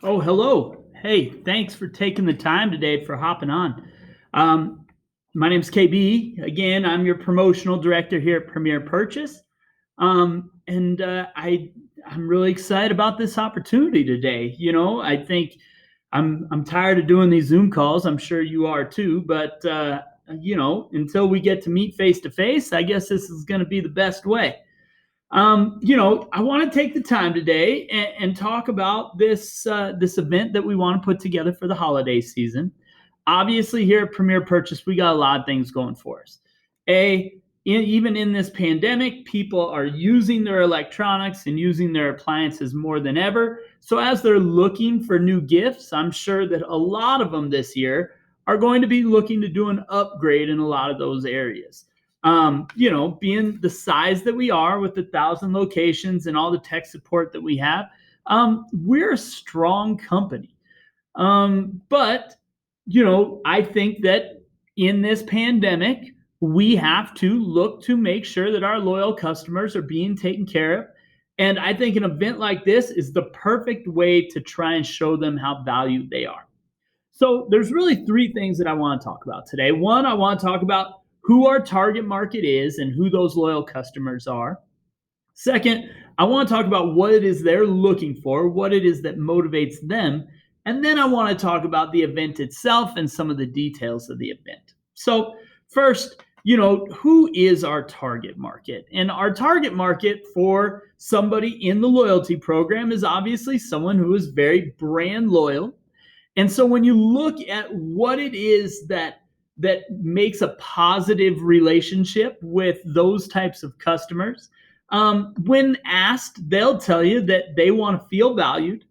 Oh, hello. Hey, thanks for taking the time today for hopping on. Um, my name's KB. Again, I'm your promotional director here at Premier Purchase. I'm really excited about this opportunity today. I think I'm tired of doing these Zoom calls. I'm sure you are too, but until we get to meet face to face, I guess this is going to be the best way. I want to take the time today and talk about this event that we want to put together for the holiday season. Obviously, here at Premier Purchase, we got a lot of things going for us. Even in this pandemic, people are using their electronics and using their appliances more than ever. So, as they're looking for new gifts, I'm sure that a lot of them this year are going to be looking to do an upgrade in a lot of those areas. Being the size that we are with 1,000 locations and all the tech support that we have, we're a strong company. But I think that in this pandemic, we have to look to make sure that our loyal customers are being taken care of. And I think an event like this is the perfect way to try and show them how valued they are. So there's really three things that I want to talk about today. One, I want to talk about who our target market is and who those loyal customers are. Second, I want to talk about what it is they're looking for, what it is that motivates them. And then I want to talk about the event itself and some of the details of the event. So, first, who is our target market? And our target market for somebody in the loyalty program is obviously someone who is very brand loyal. And so when you look at what it is that makes a positive relationship with those types of customers, when asked, they'll tell you that they want to feel valued,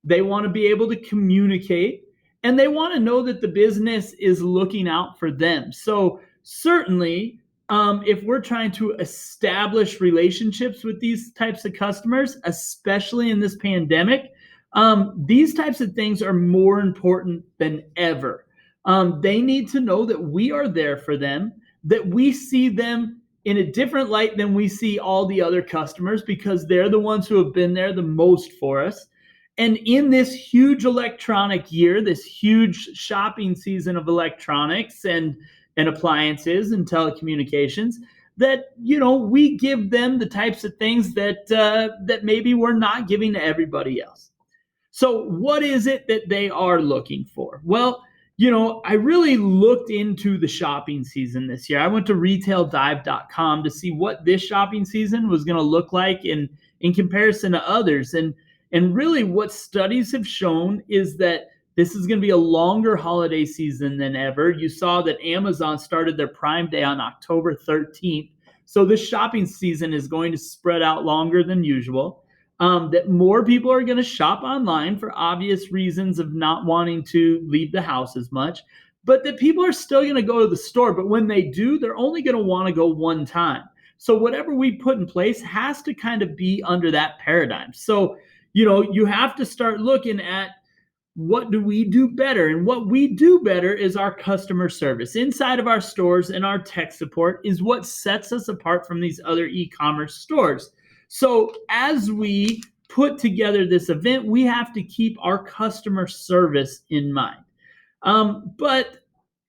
they want to be able to communicate, and they want to know that the business is looking out for them. So certainly, if we're trying to establish relationships with these types of customers, especially in this pandemic, these types of things are more important than ever. They need to know that we are there for them, that we see them in a different light than we see all the other customers because they're the ones who have been there the most for us. And in this huge electronic year, this huge shopping season of electronics and appliances and telecommunications, that we give them the types of things that maybe we're not giving to everybody else. So, what is it that they are looking for? Well, I really looked into the shopping season this year. I went to retaildive.com to see what this shopping season was going to look like in comparison to others. And really, what studies have shown is that this is going to be a longer holiday season than ever. You saw that Amazon started their Prime Day on October 13th. So, this shopping season is going to spread out longer than usual. That more people are going to shop online for obvious reasons of not wanting to leave the house as much, but that people are still going to go to the store. But when they do, they're only going to want to go one time. So whatever we put in place has to kind of be under that paradigm. So, you have to start looking at what do we do better? And what we do better is our customer service inside of our stores, and our tech support is what sets us apart from these other e-commerce stores. So as we put together this event, we have to keep our customer service in mind. But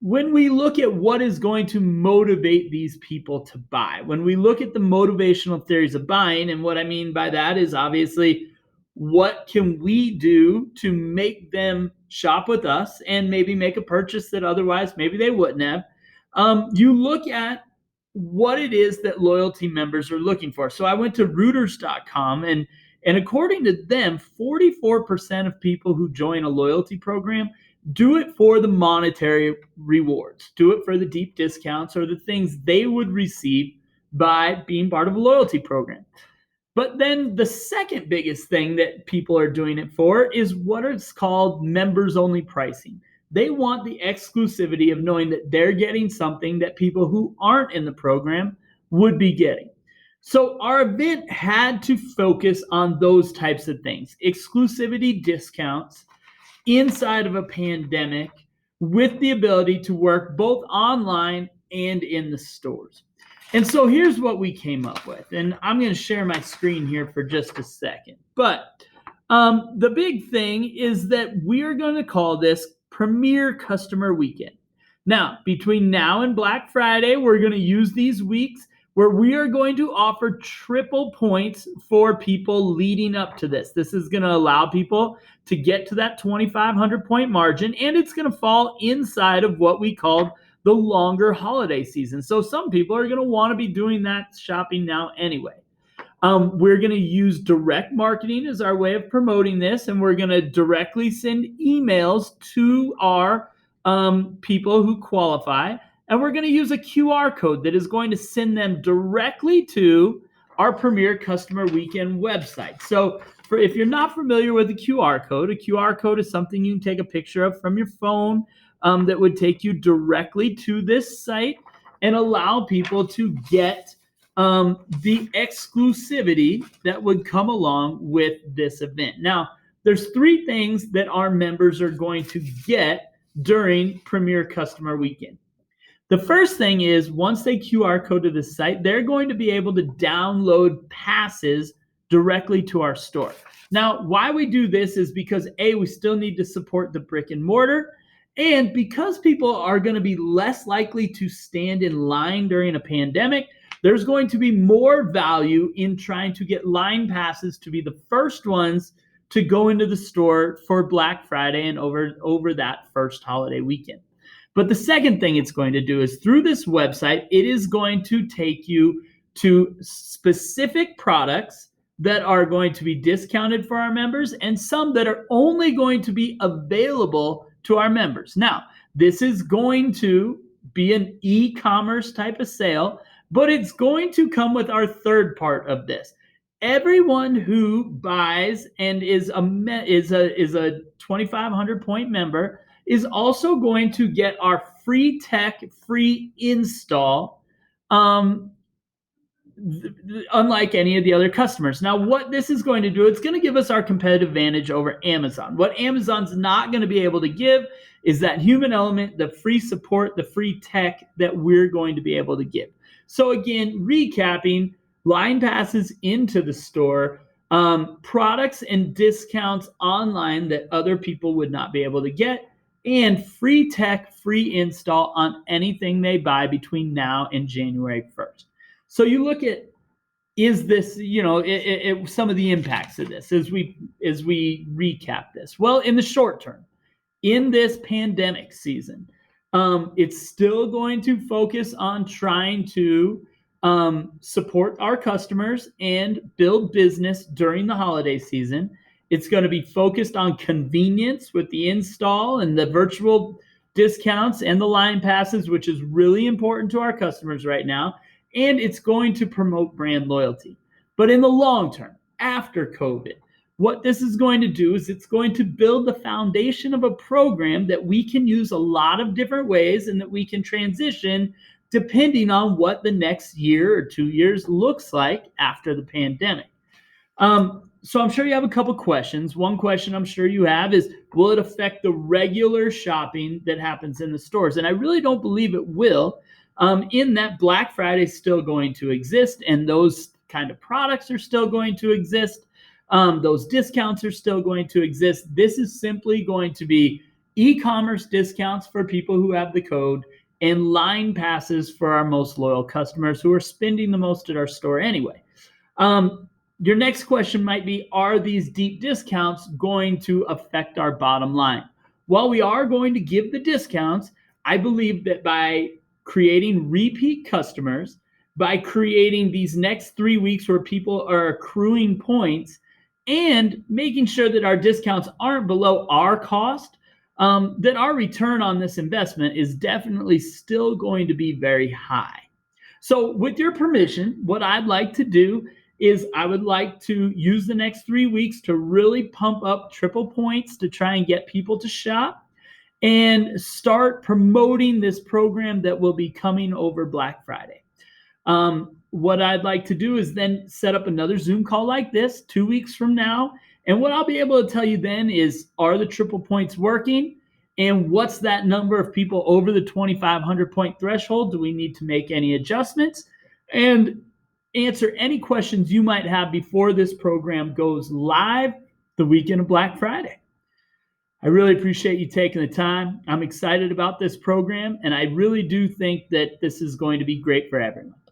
when we look at what is going to motivate these people to buy, when we look at the motivational theories of buying, and what I mean by that is obviously what can we do to make them shop with us and maybe make a purchase that otherwise maybe they wouldn't have. You look at what it is that loyalty members are looking for. So I went to Reuters.com, and according to them, 44% of people who join a loyalty program do it for the monetary rewards, do it for the deep discounts or the things they would receive by being part of a loyalty program. But then the second biggest thing that people are doing it for is what is called members only pricing. They want the exclusivity of knowing that they're getting something that people who aren't in the program would be getting. So our event had to focus on those types of things, exclusivity discounts inside of a pandemic with the ability to work both online and in the stores. And so here's what we came up with. And I'm going to share my screen here for just a second. But The big thing is that we are going to call this Premier Customer Weekend. Now, between now and Black Friday, we're going to use these weeks where we are going to offer triple points for people leading up to this. This is going to allow people to get to that 2,500 point margin, and it's going to fall inside of what we call the longer holiday season. So some people are going to want to be doing that shopping now anyway. We're going to use direct marketing as our way of promoting this, and we're going to directly send emails to our people who qualify, and we're going to use a QR code that is going to send them directly to our Premier Customer Weekend website. So if you're not familiar with a QR code is something you can take a picture of from your phone that would take you directly to this site and allow people to get the exclusivity that would come along with this event. Now, there's three things that our members are going to get during Premier Customer Weekend. The first thing is once they QR code to the site, they're going to be able to download passes directly to our store. Now, why we do this is because A, we still need to support the brick and mortar, and because people are going to be less likely to stand in line during a pandemic, there's going to be more value in trying to get line passes to be the first ones to go into the store for Black Friday and over that first holiday weekend. But the second thing it's going to do is through this website, it is going to take you to specific products that are going to be discounted for our members and some that are only going to be available to our members. Now, this is going to be an e-commerce type of sale, but it's going to come with our third part of this. Everyone who buys and is a 2,500 point member is also going to get our free tech, free install, unlike any of the other customers. Now, what this is going to do, it's going to give us our competitive advantage over Amazon. What Amazon's not going to be able to give is that human element, the free support, the free tech that we're going to be able to give. So again, recapping, line passes into the store, products and discounts online that other people would not be able to get, and free tech, free install on anything they buy between now and January 1st. So you look at, is this, some of the impacts of this as we recap this. Well, in the short term, in this pandemic season, it's still going to focus on trying to support our customers and build business during the holiday season. It's going to be focused on convenience with the install and the virtual discounts and the line passes, which is really important to our customers right now. And it's going to promote brand loyalty. But in the long term, after COVID, what this is going to do is it's going to build the foundation of a program that we can use a lot of different ways and that we can transition depending on what the next year or 2 years looks like after the pandemic. So I'm sure you have a couple questions. One question I'm sure you have is, will it affect the regular shopping that happens in the stores? And I really don't believe it will, in that Black Friday is still going to exist and those kind of products are still going to exist. Those discounts are still going to exist. This is simply going to be e-commerce discounts for people who have the code and line passes for our most loyal customers who are spending the most at our store anyway. Your next question might be, are these deep discounts going to affect our bottom line? While we are going to give the discounts, I believe that by creating repeat customers, by creating these next 3 weeks where people are accruing points and making sure that our discounts aren't below our cost, that our return on this investment is definitely still going to be very high. So with your permission, what I'd like to do is I would like to use the next 3 weeks to really pump up triple points to try and get people to shop and start promoting this program that will be coming over Black Friday. What I'd like to do is then set up another Zoom call like this 2 weeks from now. And what I'll be able to tell you then is, are the triple points working? And what's that number of people over the 2,500 point threshold? Do we need to make any adjustments? And answer any questions you might have before this program goes live the weekend of Black Friday. I really appreciate you taking the time. I'm excited about this program, and I really do think that this is going to be great for everyone.